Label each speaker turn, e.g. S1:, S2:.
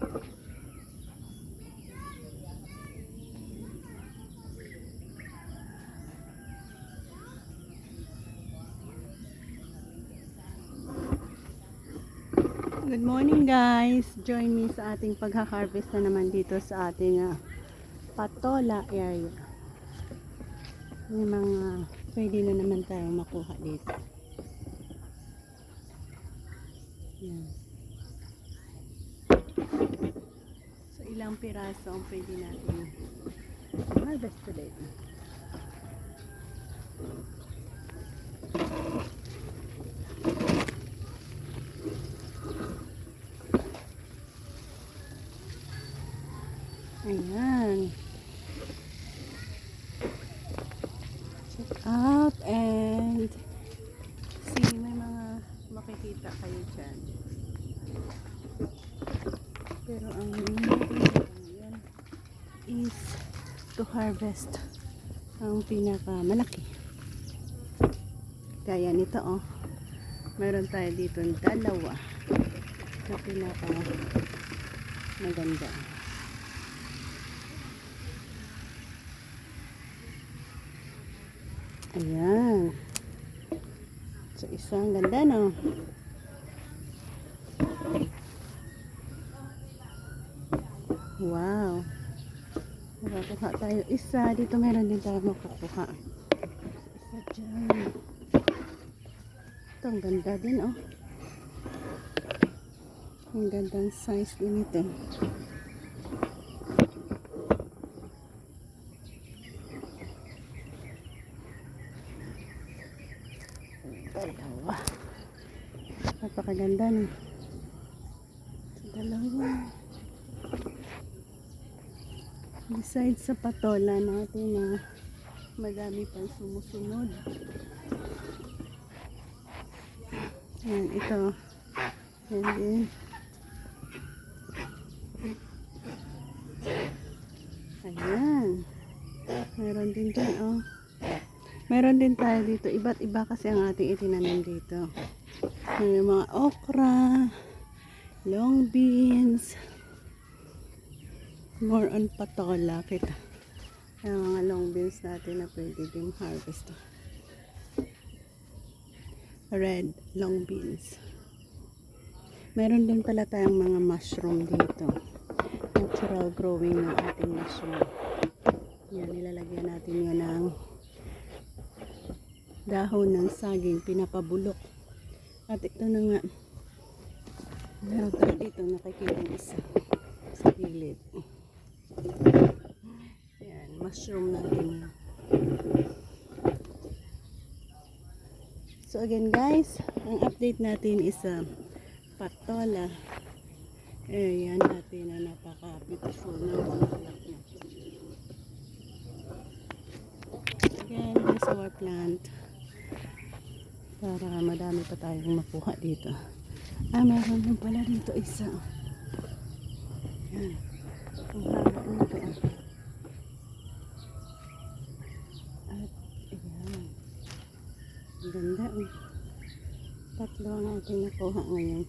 S1: Good morning guys! Join me sa ating pagha-harvest na naman dito sa ating Patola area. May mga pwede na naman tayong makuha dito. Yan. So ilang piraso ang pwede natin harvest today. Ayan. Check out and see, may mga makikita kayo dyan. Pero ang ngayon is to harvest ang pinaka malaki. Kaya nito meron tayo dito dalawa na pinaka maganda. Ayan. So, isang ganda, no? Wow. Makakuha tayo isa. Dito meron din tayo makukuha. Isa dyan. Ito, ang ganda din, oh. Ang gandang size din ito. Dalawa. Napakaganda no. Dalawa. Besides sa patola natin na madami pang sumusunod. Ayan, ito. And then, ayan. Meron din dyan, oh. Meron din tayo dito. Iba't iba kasi ang ating itinanim dito. May mga okra, long beans, more on patola. Kita. Yung mga long beans natin na pwede din harvest. Red long beans. Meron din pala tayong mga mushroom dito. Natural growing ng ating mushroom. Yan, nilalagyan natin yun ng dahon ng saging, pinapabulok. At ito na nga, meron tayo dito nakikita isa sa gilid. Yan, mushroom natin. So again guys, ang update natin is patola area natin na napaka-beautiful na bulaklak niya. Again, this is our plant. Para madami pa tayong makuha dito. Meron din pala dito isa. Yan. Ang haba nito. At ayan. Ganda. Tatlo ang ating nakuha ngayon.